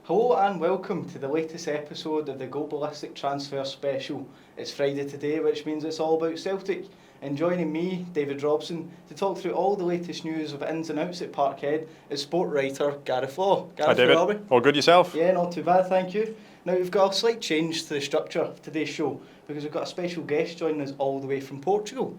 Hello and welcome to the latest episode of the Celtic Transfer Special. It's Friday today, which means it's all about Celtic. And joining me, David Robson, to talk through all the latest news of ins and outs at Parkhead is sport writer Gareth. Gareth, hi David, how are we? All good yourself? Yeah, not too bad, thank you. Now we've got a slight change to the structure of today's show because we've got a special guest joining us all the way from Portugal.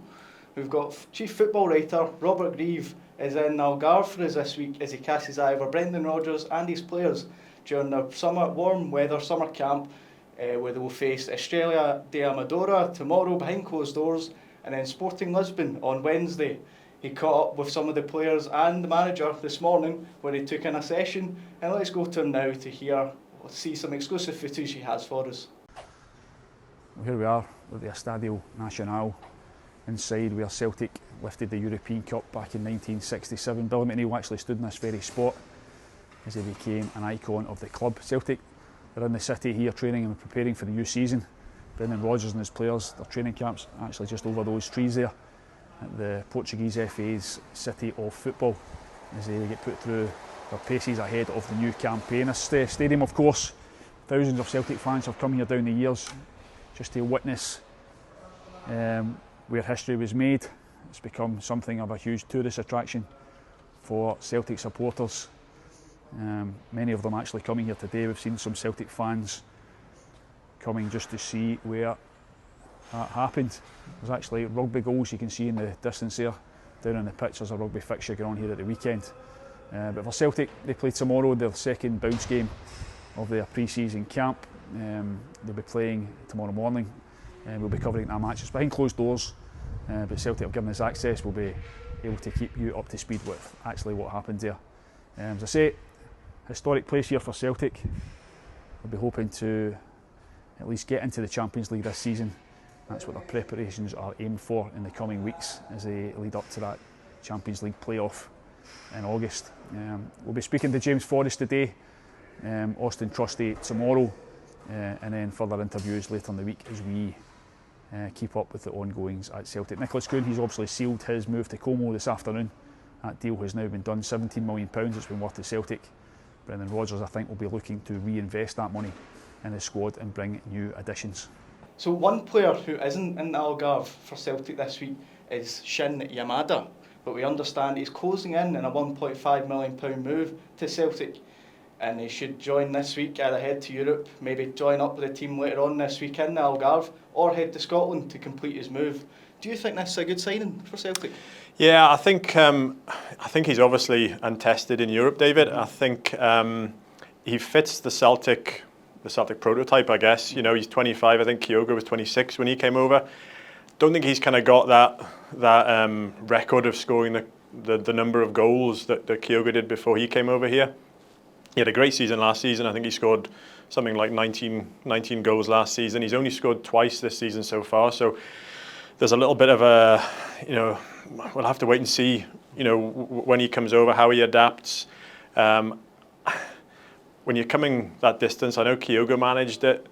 We've got Chief Football Writer Robert Grieve is in Algarve for us this week as he casts his eye over Brendan Rodgers and his players during their warm weather summer camp where they will face Estrela de Amadora tomorrow behind closed doors and then Sporting Lisbon on Wednesday. He caught up with some of the players and the manager this morning where he took in a session, and let's go to him now to see some exclusive footage he has for us. Well, here we are at the Estadio Nacional inside where Celtic lifted the European Cup back in 1967. Billy McNeill actually stood in this very spot as he became an icon of the club. Celtic are in the city here training and preparing for the new season. Brendan Rodgers and his players, their training camps actually just over those trees there at the Portuguese FA's City of Football as they get put through their paces ahead of the new campaign. This stadium, of course, thousands of Celtic fans have come here down the years just to witness where history was made. It's become something of a huge tourist attraction for Celtic supporters. Many of them actually coming here today. We've seen some Celtic fans coming just to see where that happened. There's actually rugby goals you can see in the distance there. Down on the pitch there's a rugby fixture going on here at the weekend. But for Celtic, they play tomorrow their second bounce game of their pre-season camp. They'll be playing tomorrow morning and we'll be covering their matches behind closed doors. But Celtic have given us access. We'll be able to keep you up to speed with actually what happened there. As I say, historic place here for Celtic. We'll be hoping to at least get into the Champions League this season. That's what their preparations are aimed for in the coming weeks as they lead up to that Champions League playoff in August. We'll be speaking to James Forrest today, Austin Trusty tomorrow, and then further interviews later in the week as we keep up with the ongoings at Celtic. Nicolas Kuhn, he's obviously sealed his move to Como this afternoon. That deal has now been done, £17 million it's been worth to Celtic. Brendan Rodgers, I think, will be looking to reinvest that money in the squad and bring new additions. So one player who isn't in the Algarve for Celtic this week is Shin Yamada, but we understand he's closing in on a £1.5 million move to Celtic, and he should join this week, either head to Europe, maybe join up with the team later on this week in the Algarve, or head to Scotland to complete his move. Do you think this is a good signing for Celtic? Yeah, I think he's obviously untested in Europe, David. I think he fits the Celtic prototype, I guess. You know, he's 25. I think Kyogo was 26 when he came over. Don't think he's kind of got that record of scoring the number of goals that Kyogo did before he came over here. He had a great season last season. I think he scored something like 19 goals last season. He's only scored twice this season so far. So there's a little bit of a, we'll have to wait and see, when he comes over, how he adapts. When you're coming that distance, I know Kyogo managed it.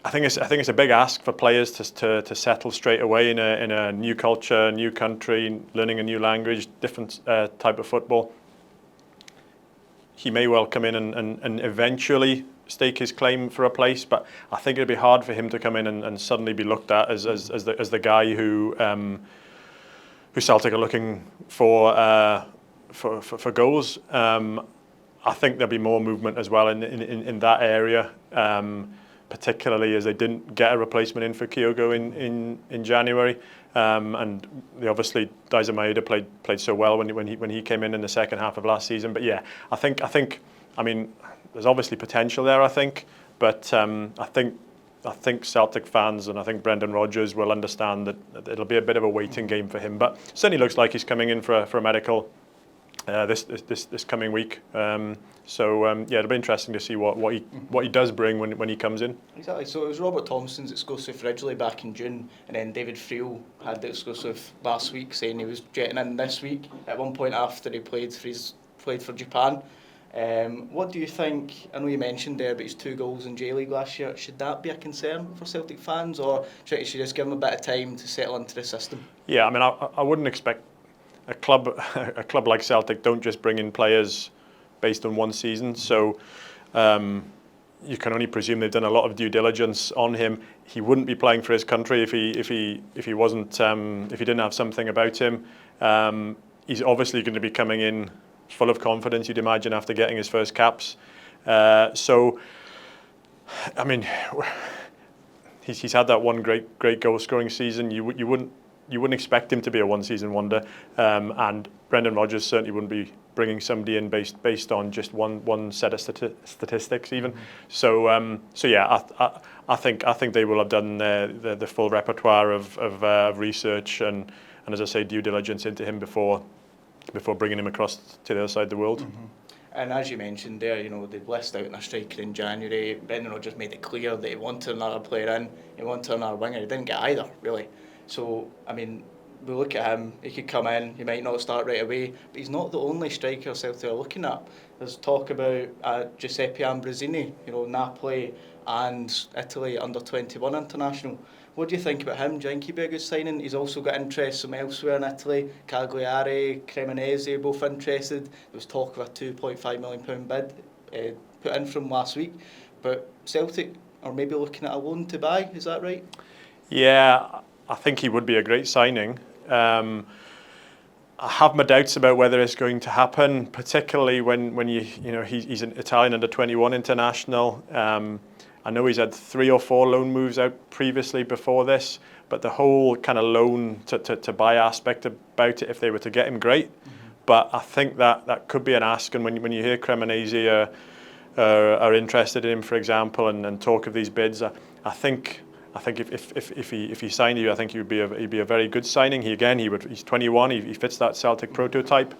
I think it's a big ask for players to settle straight away in a new culture, new country, learning a new language, different type of football. He may well come in and eventually stake his claim for a place, but I think it'd be hard for him to come in and suddenly be looked at as the guy who Celtic are looking for goals. I think there'll be more movement as well in that area, particularly as they didn't get a replacement in for Kyogo in January, and they obviously Daizen Maeda played so well when he came in the second half of last season. But yeah, I think there's obviously potential there. I think, but I think Celtic fans and I think Brendan Rodgers will understand that it'll be a bit of a waiting game for him. But certainly looks like he's coming in for a medical this coming week. Yeah, it'll be interesting to see what he does bring when he comes in. Exactly. So it was Robert Thompson's exclusive originally back in June, and then David Friel had the exclusive last week, saying he was jetting in this week at one point after he played for Japan. What do you think? I know you mentioned there about his 2 goals in J-League last year. Should that be a concern for Celtic fans, or should you just give him a bit of time to settle into the system? Yeah, I wouldn't expect a club like Celtic don't just bring in players based on one season. So you can only presume they've done a lot of due diligence on him. He wouldn't be playing for his country if he wasn't if he didn't have something about him. He's obviously going to be coming in full of confidence, you'd imagine, after getting his first caps. So, I mean, he's had that one great goal scoring season. You wouldn't expect him to be a one-season wonder, and Brendan Rodgers certainly wouldn't be bringing somebody in based on just one set of statistics even. So yeah, I think they will have done the full repertoire of research and as I say, due diligence into him before bringing him across to the other side of the world. Mm-hmm. And as you mentioned there, you know, they blessed out in a striker in January. Brendan Rodgers made it clear that he wanted another player in, he wanted another winger. He didn't get either, really. So, I mean, we look at him, he could come in, he might not start right away, but he's not the only striker Celtic are looking at. There's talk about Giuseppe Ambrosini, you know, Napoli and Italy under-21 international. What do you think about him? Do you think he'd be a good signing? He's also got interest from elsewhere in Italy. Cagliari, Cremonese, both interested. There was talk of a £2.5 million bid put in from last week. But Celtic are maybe looking at a loan to buy, is that right? Yeah, I think he would be a great signing. I have my doubts about whether it's going to happen, particularly when you know he's an Italian under-21 international. I know he's had 3 or 4 loan moves out previously before this, but the whole kind of loan to buy aspect about it, if they were to get him, great. Mm-hmm. But I think that could be an ask, and when you hear Cremonese are interested in him, for example, and talk of these bids, I think if he signed you, I think he'd be a very good signing. He's 21. He fits that Celtic prototype.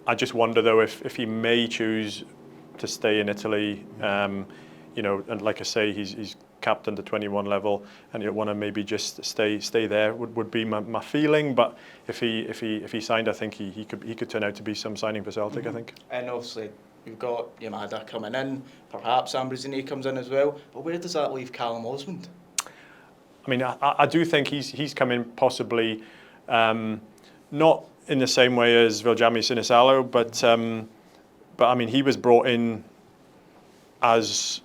I just wonder though if he may choose to stay in Italy. You know, and like I say, he's capped under 21 level, and you want to maybe just stay there. Would be my feeling. But if he signed, I think he could turn out to be some signing for Celtic. Mm-hmm. I think. And obviously, we've got Yamada coming in. Perhaps Ambrosini comes in as well. But where does that leave Callum Osmond? I mean, I do think he's come in possibly not in the same way as Viljami Sinisalo, but I mean he was brought in as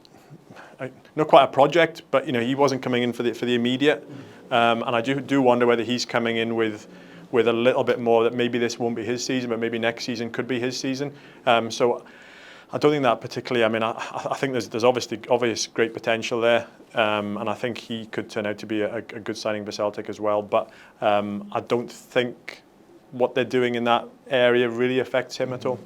not quite a project, but you know he wasn't coming in for the immediate, and I do wonder whether he's coming in with a little bit more that maybe this won't be his season, but maybe next season could be his season. So I don't think that particularly. I mean, I think there's obvious great potential there, and I think he could turn out to be a good signing for Celtic as well. But I don't think what they're doing in that area really affects him at all.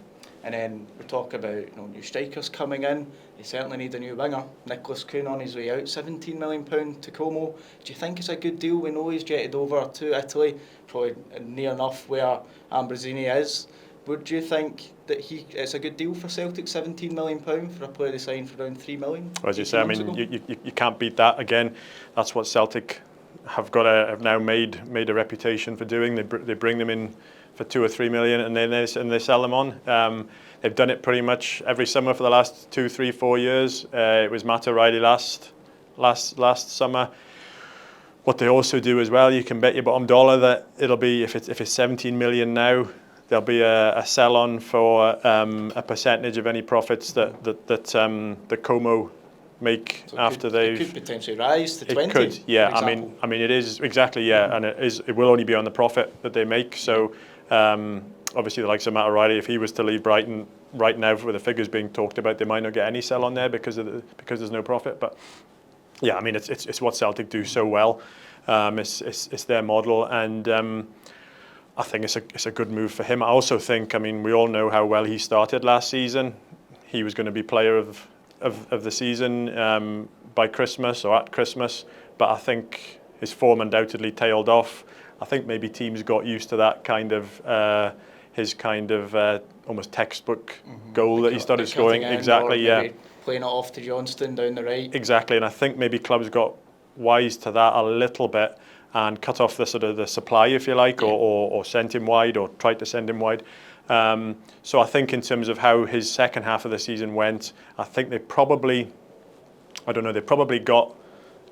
And then we talk about new strikers coming in. They certainly need a new winger. Nicolas Kuhn on his way out, £17 million to Como. Do you think it's a good deal? We know he's jetted over to Italy, probably near enough where Ambrosini is. Would you think that it's a good deal for Celtic, £17 million for a player they signed for around £3 million? As you say, I mean, you can't beat that. Again, that's what Celtic have now made a reputation for doing. They bring them in for 2 or 3 million, and then they sell them on. They've done it pretty much every summer for the last 2, 3, 4 years. It was Matt O'Reilly last summer. What they also do as well, you can bet your bottom dollar that it'll be if it's 17 million now, there'll be a sell on for a percentage of any profits that Como make after it could potentially rise to 20. It could, yeah. I mean, it is exactly, yeah, and it will only be on the profit that they make. So obviously, the likes of Matt O'Reilly, if he was to leave Brighton right now with the figures being talked about, they might not get any sell on there because there's no profit. But yeah, I mean, it's what Celtic do so well. It's their model, and I think it's a good move for him. I also think, I mean, we all know how well he started last season. He was going to be player of the season by Christmas or at Christmas, but I think his form undoubtedly tailed off. I think maybe teams got used to that kind of his kind of almost textbook goal that he started scoring. Exactly, yeah. Playing it off to Johnston down the right. Exactly, and I think maybe clubs got wise to that a little bit and cut off the sort of the supply, if you like, or sent him wide or tried to send him wide. So I think in terms of how his second half of the season went, I think they probably got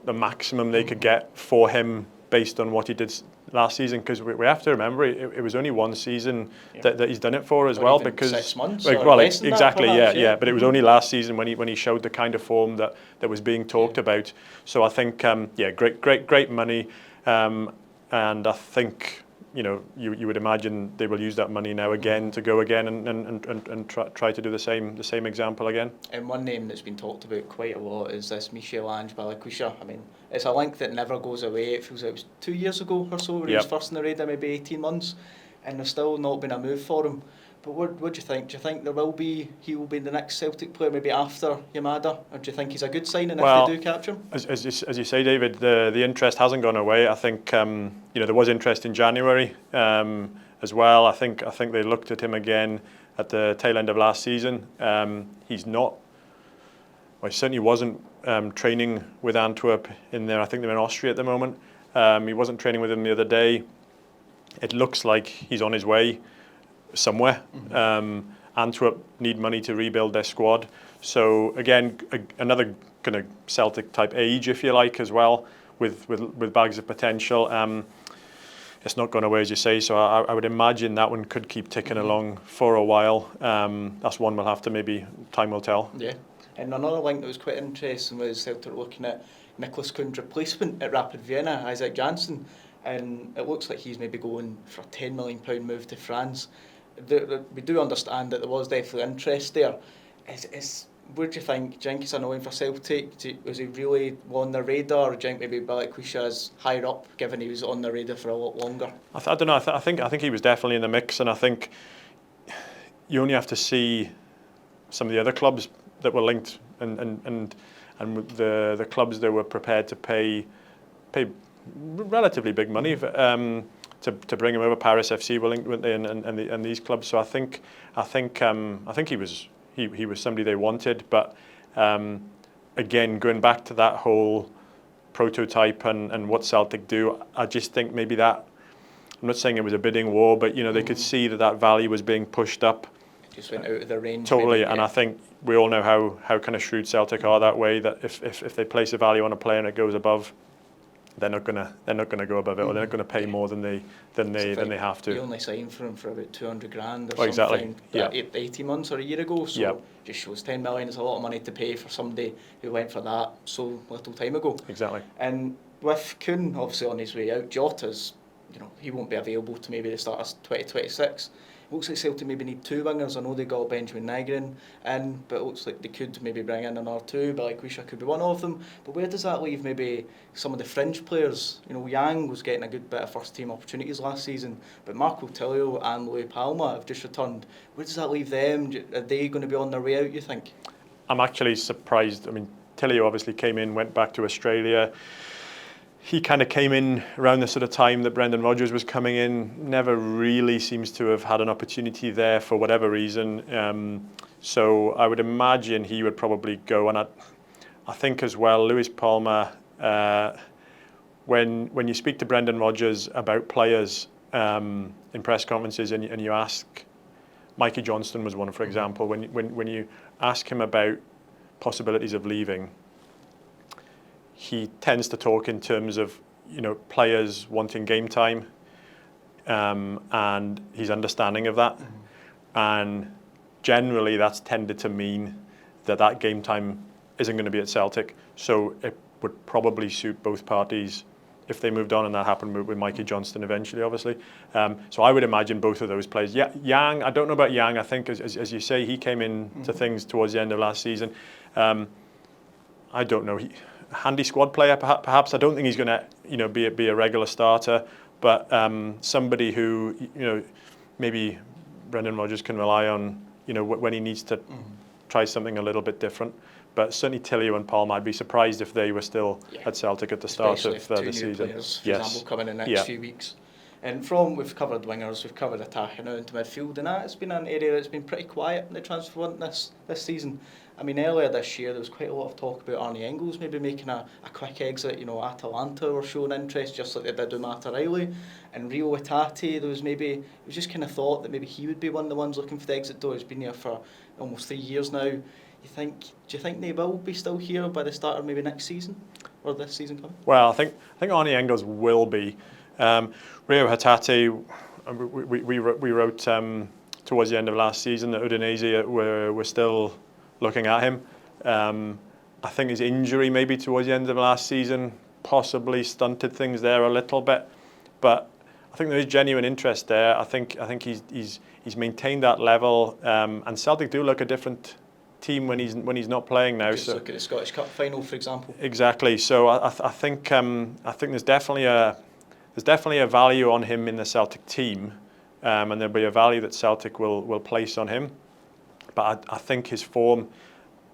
the maximum they could get for him based on what he did last season, because we have to remember it was only one season that he's done it for as or well, even because 6 months exactly, perhaps, yeah, but it was only last season when he showed the kind of form that was being talked about. So I think great money, and I think you would imagine they will use that money now again to go again and try to do the same example again. And one name that's been talked about quite a lot is this Michel-Ange Balikwisha. I mean, it's a link that never goes away. It feels like it was 2 years ago or so when he was first in the radar, maybe 18 months, and there's still not been a move for him. But what do you think? Do you think he will be the next Celtic player, maybe after Yamada? Or do you think he's a good signing if they do capture him? As you say, David, the interest hasn't gone away. I think there was interest in January as well. I think they looked at him again at the tail end of last season. He certainly wasn't training with Antwerp in there. I think they're in Austria at the moment. He wasn't training with them the other day. It looks like he's on his way somewhere. Antwerp need money to rebuild their squad. So again, another kind of Celtic type age, if you like, as well, with bags of potential. It's not gone away, as you say, so I would imagine that one could keep ticking along for a while. That's one we'll have to maybe, time will tell. Yeah. And another link that was quite interesting was Celtic looking at Nicolas Kuhn's replacement at Rapid Vienna, Isaac Janssen, and it looks like he's maybe going for a £10 million move to France. We do understand that there was definitely interest there. What do you think? Do you think it's annoying for Celtic? Was he really on the radar, or do you think maybe Balikwisha is higher up, given he was on the radar for a lot longer? I don't know. I think he was definitely in the mix, and I think you only have to see some of the other clubs that were linked, and the clubs that were prepared to pay relatively big money to bring him over. Paris FC were linked, weren't they, and these clubs. So I think he was somebody they wanted, but again, going back to that whole prototype and what Celtic do, I just think maybe that, I'm not saying it was a bidding war, but they could see that value was being pushed up. Just went out of their range. Totally, maybe, and I think we all know how kind of shrewd Celtic are that way. That if they place a value on a player and it goes above, they're not gonna go above it, or they're not gonna pay more than they have to. You only signed for him for about 200 grand or something. Exactly. 18 months or a year ago. So just shows 10 million is a lot of money to pay for somebody who went for that so little time ago. Exactly. And with Kuhn obviously on his way out, Jota's, he won't be available to maybe the start of 2026. It looks like Celtic maybe need 2 wingers. I know they got Benjamin Nygren in, but it looks like they could maybe bring in another 2. Balikwisha could be one of them. But where does that leave maybe some of the fringe players? Yang was getting a good bit of first team opportunities last season, but Marco Tilio and Louis Palma have just returned. Where does that leave them? Are they going to be on their way out, you think? I'm actually surprised. I mean, Tilio obviously came in, went back to Australia. He kind of came in around the sort of time that Brendan Rodgers was coming in. Never really seems to have had an opportunity there for whatever reason. So I would imagine he would probably go. And I think as well, Louis Palma, when you speak to Brendan Rodgers about players in press conferences and you ask, Mikey Johnston was one, for example, when you ask him about possibilities of leaving, he tends to talk in terms of players wanting game time, and his understanding of that. And generally, that's tended to mean that game time isn't going to be at Celtic. So it would probably suit both parties if they moved on, and that happened with Mikey Johnston eventually, obviously. So I would imagine both of those players. Yeah, Yang, I don't know about Yang. I think, as you say, he came into things towards the end of last season. I don't know. Handy squad player, perhaps. I don't think he's going to, be a regular starter, but somebody who, maybe Brendan Rodgers can rely on, when he needs to try something a little bit different. But certainly Tilio and Palma, I'd be surprised if they were still at Celtic at the start of the season. Players, for example, coming in the next few weeks. And we've covered wingers, we've covered attacking now into midfield, and it's been an area that's been pretty quiet in the transfer front this season. I mean, earlier this year there was quite a lot of talk about Arnie Engels maybe making a quick exit. Atalanta were showing interest just like they did with Matt O'Reilly. And Rio Itati, it was just kind of thought that maybe he would be one of the ones looking for the exit door. He's been here for almost 3 years now. Do you think they will be still here by the start of maybe next season? or this season coming? Well, I think Arnie Engels will be. Rio Hatate, we wrote towards the end of last season that Udinese were still looking at him. I think his injury maybe towards the end of last season possibly stunted things there a little bit, but I think there is genuine interest there. I think he's maintained that level, and Celtic do look a different team when he's not playing now. Just look at the Scottish Cup final, for example. Exactly. So I think there's definitely a value on him in the Celtic team, and there'll be a value that Celtic will place on him. But I think his form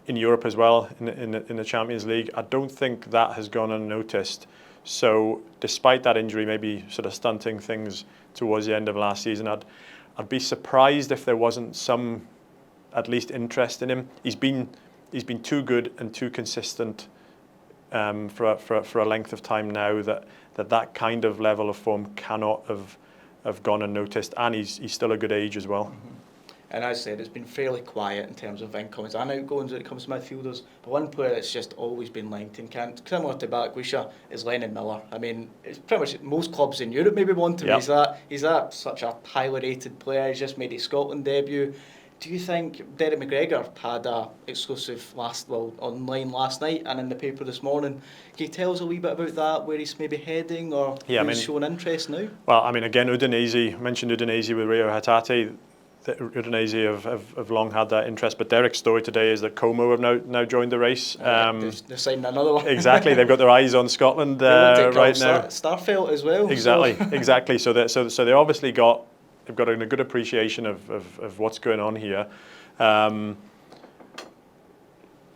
in Europe as well, in the Champions League, I don't think that has gone unnoticed. So despite that injury maybe sort of stunting things towards the end of last season, I'd be surprised if there wasn't some at least interest in him. He's been too good and too consistent for a length of time now that kind of level of form cannot have gone unnoticed, and he's still a good age as well. Mm-hmm. And as I said, it's been fairly quiet in terms of incomings and outgoings when it comes to midfielders. But one player that's just always been linked and similar to Balikwisha is Lennon Miller. I mean, it's pretty much most clubs in Europe maybe want him. Yep. He's that such a highly rated player. He's just made his Scotland debut. Do you think Derek McGregor had a exclusive online last night and in the paper this morning? Can you tell us a wee bit about that, where he's maybe heading, or who's showing interest now? Well, I mean, again, Udinese, mentioned Udinese with Rio Hatate. Udinese have long had that interest, but Derek's story today is that Como have now joined the race. They're signing another one. Exactly, they've got their eyes on Scotland right now. Starfelt as well. Exactly. So they obviously they've got a good appreciation of what's going on here.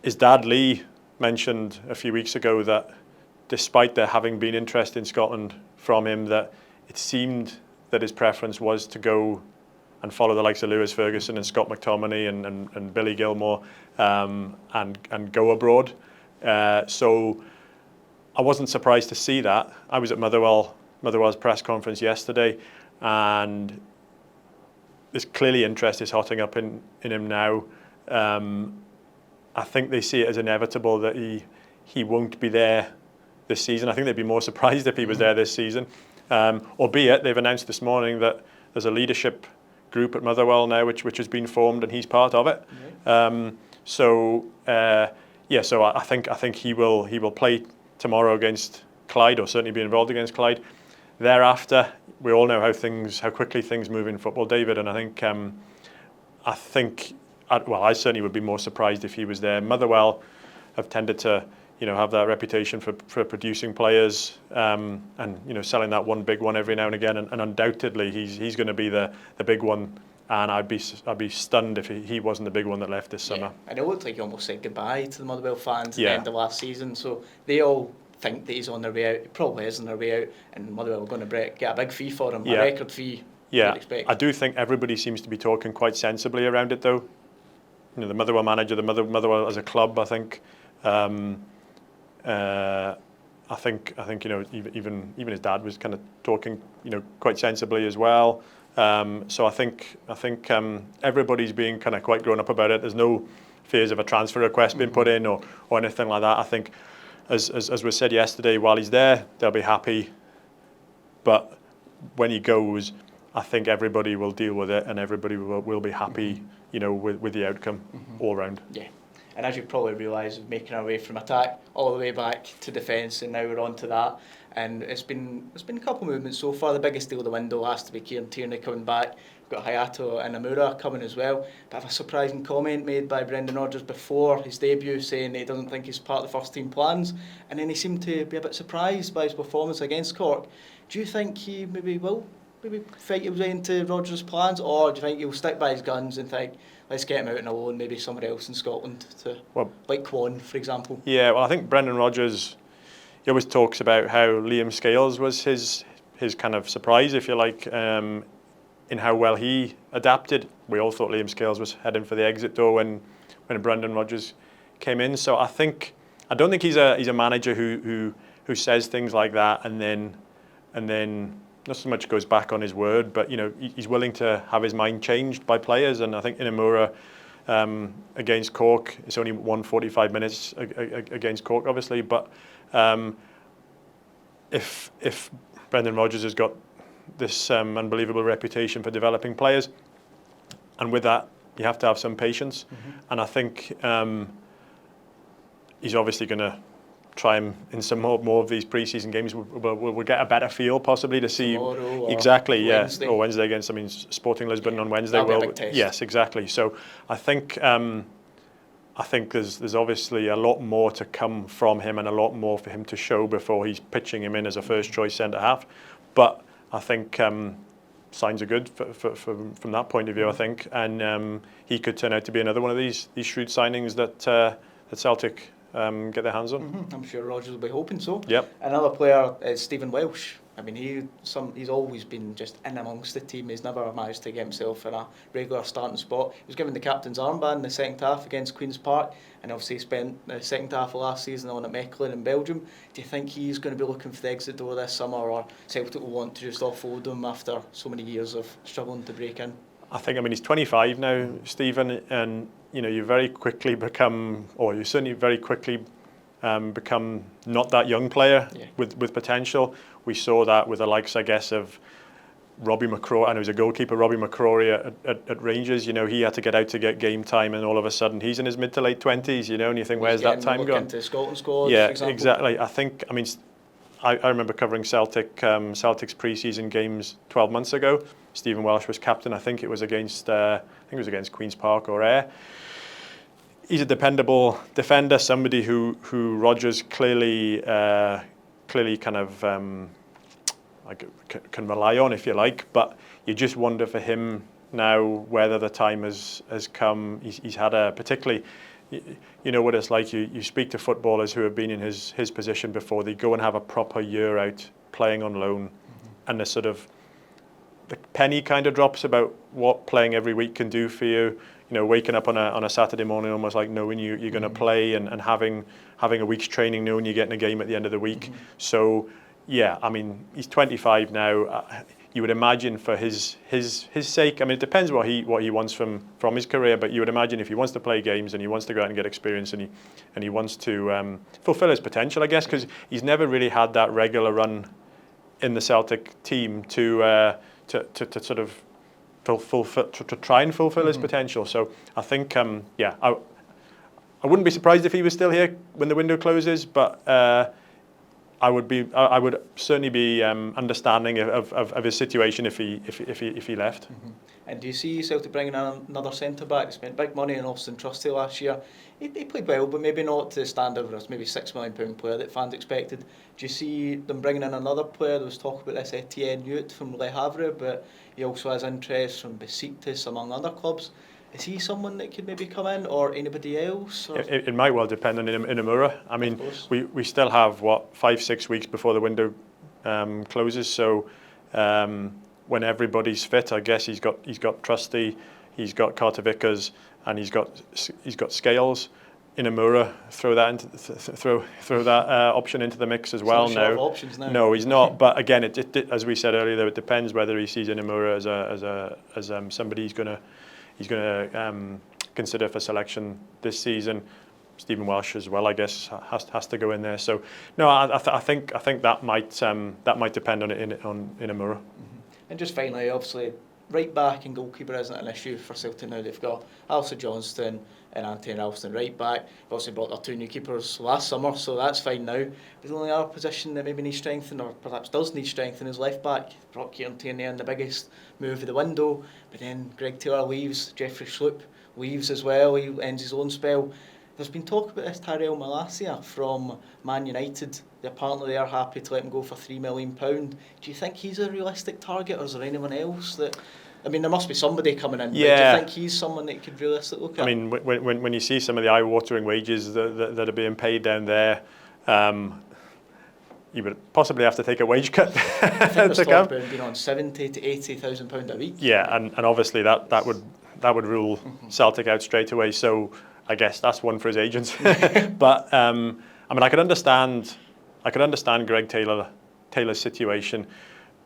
His dad Lee mentioned a few weeks ago that despite there having been interest in Scotland from him, that it seemed that his preference was to go and follow the likes of Lewis Ferguson and Scott McTominay and Billy Gilmore and go abroad. So I wasn't surprised to see that. I was at Motherwell's press conference yesterday, and there's clearly interest is hotting up in him now. I think they see it as inevitable that he won't be there this season. I think they'd be more surprised if he was there this season. Albeit they've announced this morning that there's a leadership group at Motherwell now which has been formed, and he's part of it. So I think he will play tomorrow against Clyde, or certainly be involved against Clyde. Thereafter, we all know how quickly things move in football, David, and I certainly would be more surprised if he was there. Motherwell have tended to have that reputation for producing players, and selling that one big one every now and again, and undoubtedly he's going to be the big one, and I'd be stunned if he wasn't the big one that left this summer. And it looked like he almost said goodbye to the Motherwell fans at the end of last season, so they all think that he's on their way out. He probably is on their way out, and Motherwell are going to get a big fee for him, a record fee. Yeah, I do think everybody seems to be talking quite sensibly around it, though. The Motherwell manager, the Motherwell as a club, I think. I think even his dad was kind of talking quite sensibly as well. So I think everybody's being kind of quite grown up about it. There's no fears of a transfer request being put in or anything like that. I think as was said yesterday, while he's there, they'll be happy. But when he goes, I think everybody will deal with it, and everybody will be happy, with the outcome all round. Yeah. And as you probably realise, making our way from attack all the way back to defence, and now we're on to that. And it's been a couple of movements so far. The biggest deal of the window has to be Kieran Tierney coming back. We've got Hayato Inamura coming as well. Bit of a surprising comment made by Brendan Rodgers before his debut, saying that he doesn't think he's part of the first team plans. And then he seemed to be a bit surprised by his performance against Cork. Do you think he will fight his way into Rodgers' plans, or do you think he'll stick by his guns and think, let's get him out on a loan, maybe somewhere else in Scotland, like Kwon, for example? Yeah, well, I think Brendan Rodgers, he always talks about how Liam Scales was his kind of surprise, if you like, in how well he adapted. We all thought Liam Scales was heading for the exit door when Brendan Rodgers came in. So I don't think he's a manager who says things like that and then not so much goes back on his word, but he's willing to have his mind changed by players. And I think Inamura against Cork. It's only won 45 minutes against Cork, obviously, but if Brendan Rodgers has got this unbelievable reputation for developing players, and with that you have to have some patience, and I think he's obviously going to try him in some more of these pre-season games. We'll get a better feel possibly to see exactly, Wednesday. or Wednesday against, I mean, Sporting Lisbon on Wednesday. That'll be a big test. Yes, exactly. So I think there's obviously a lot more to come from him and a lot more for him to show before he's pitching him in as a first choice centre half. But I think signs are good from that point of view. I think, and he could turn out to be another one of these shrewd signings that Celtic get their hands on. I'm sure Rodgers will be hoping so. Yep. Another player is Stephen Welsh. I mean, he's always been just in amongst the team. He's never managed to get himself in a regular starting spot. He was given the captain's armband in the second half against Queen's Park, and obviously spent the second half of last season on at Mechelen in Belgium. Do you think he's going to be looking for the exit door this summer, or Celtic will want to just offload him after so many years of struggling to break in? I think, I mean, he's 25 now, Stephen, and you know, you very quickly become, or you certainly very quickly become not that young player with potential. We saw that with the likes, I guess, of Robbie McCrory, and he was a goalkeeper, Robbie McCrory at Rangers. You know, he had to get out to get game time, and all of a sudden he's in his mid to late 20s. You know, and you think, where's that time gone? Into Scotland squad, yeah, for example. exactly. I think, I mean, I remember covering Celtic's pre-season games 12 months ago. Stephen Welsh was captain. I think it was against Queen's Park or Ayr. He's a dependable defender, somebody who Rodgers clearly kind of can rely on, if you like. But you just wonder for him now whether the time has come. He's had a particularly, you know what it's like. You speak to footballers who have been in his position before. They go and have a proper year out playing on loan, and the penny kind of drops about what playing every week can do for you. You know, waking up on a Saturday morning almost like knowing you're going to play, and having a week's training, knowing you're getting a game at the end of the week. So, yeah, I mean, he's 25 now. You would imagine for his sake, I mean, it depends what he wants from his career, but you would imagine if he wants to play games and he wants to go out and get experience, and he wants to fulfil his potential, I guess, because he's never really had that regular run in the Celtic team to sort of to try and fulfil his potential. So I think, I wouldn't be surprised if he was still here when the window closes, but I would certainly be understanding of his situation if he left. And do you see Celtic bringing in another centre back? They spent big money on Robson Trusty last year. He played well, but maybe not to the standard of maybe £6 million player that fans expected. Do you see them bringing in another player? There was talk about this Etienne Nuit from Le Havre, but he also has interest from Besiktas, among other clubs. Is he someone that could maybe come in, or anybody else? Or? It might well depend on Inamura. I mean, we still have 5-6 weeks before the window closes. So when everybody's fit, I guess he's got Trusty, he's got Carter Vickers, and he's got Scales. Inamura, throw that option into the mix as well now. Options now. No, he's not. But again, it as we said earlier, it depends whether he sees Inamura as somebody he's going to consider for selection this season. Stephen Welsh as well, I guess, has to go in there. So no, I think that might depend on Inamura. And just finally, obviously, right back and goalkeeper isn't an issue for Celtic now. They've got Alistair Johnston and Anthony Ralston right back. They've also brought their 2 new keepers last summer, so that's fine now. But the only other position that maybe needs strengthening, or perhaps does need strengthening, is left back. Brought Kieran Tierney in, the biggest move of the window, but then Greg Taylor leaves, Jeffrey Schlupp leaves as well, he ends his own spell. There's been talk about this Tyrell Malacia from Man United. Apparently they are happy to let him go for £3 million. Do you think he's a realistic target, or is there anyone else that... I mean, there must be somebody coming in, but do you think he's someone that you could realistically look at? I mean, when you see some of the eye-watering wages that are being paid down there, you would possibly have to take a wage cut to come. Being on £70,000 to £80,000 a week. Yeah, and obviously that would rule Celtic out straight away. So I guess that's one for his agents. But I mean, I could understand Greg Taylor's situation.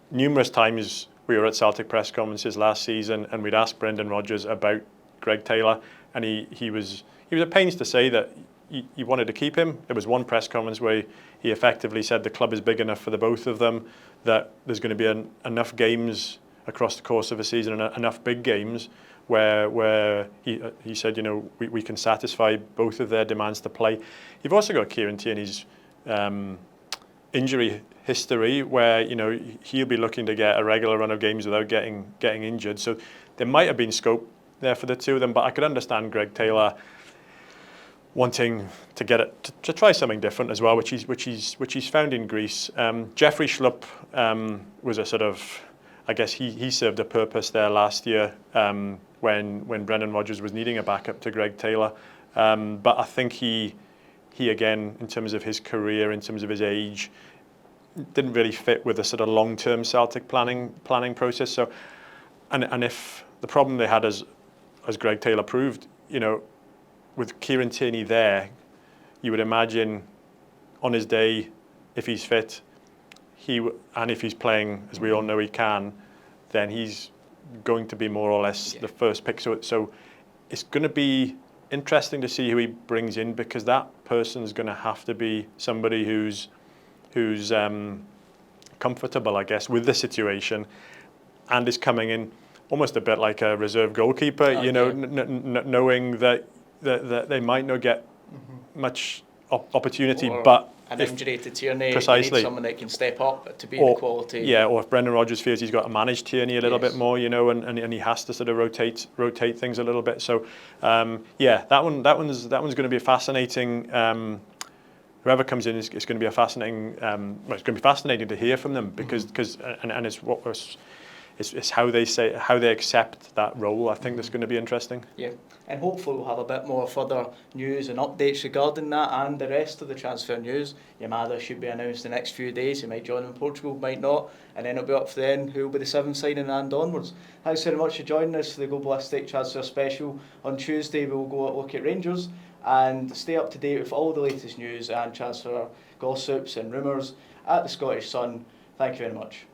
Numerous times we were at Celtic press conferences last season, and we'd ask Brendan Rodgers about Greg Taylor, and he was at pains to say that he wanted to keep him. There was one press conference where he effectively said the club is big enough for the both of them, that there's going to be enough games across the course of a season, and enough big games where he said, you know, we can satisfy both of their demands to play. You've also got Kieran Tierney's injury history, where, you know, he'll be looking to get a regular run of games without getting injured. So there might have been scope there for the two of them, but I could understand Greg Taylor wanting to get it to try something different as well, which he's found in Greece. Jeffrey Schlupp was a sort of, I guess he served a purpose there last year when Brendan Rodgers was needing a backup to Greg Taylor. But I think he again, in terms of his career, in terms of his age, didn't really fit with the sort of long-term Celtic planning process. So, and if the problem they had, as Greg Taylor proved, you know, with Kieran Tierney there, you would imagine on his day, if he's fit, and if he's playing, as we all know he can, then he's going to be more or less the first pick. So it's going to be interesting to see who he brings in, because that person's going to have to be somebody who's comfortable, I guess, with the situation, and is coming in almost a bit like a reserve goalkeeper, knowing that they might not get much opportunity, but an injury to Tierney, precisely, you need someone that can step up to be the quality. Yeah, or if Brendan Rodgers feels he's got to manage Tierney a little bit more, you know, and he has to sort of rotate things a little bit. So that one's going to be fascinating. Whoever comes in is going to be a fascinating. It's going to be fascinating to hear from them, because it's how they accept that role. I think that's going to be interesting. Yeah, and hopefully we'll have a bit more further news and updates regarding that and the rest of the transfer news. Yamada should be announced the next few days. He might join in Portugal, might not, and then it'll be up to then who will be the seventh signing and onwards. Thanks very much for joining us for the Globalistic Transfer Special. On Tuesday we'll go look at Rangers and stay up to date with all the latest news and transfer gossips and rumours at the Scottish Sun. Thank you very much.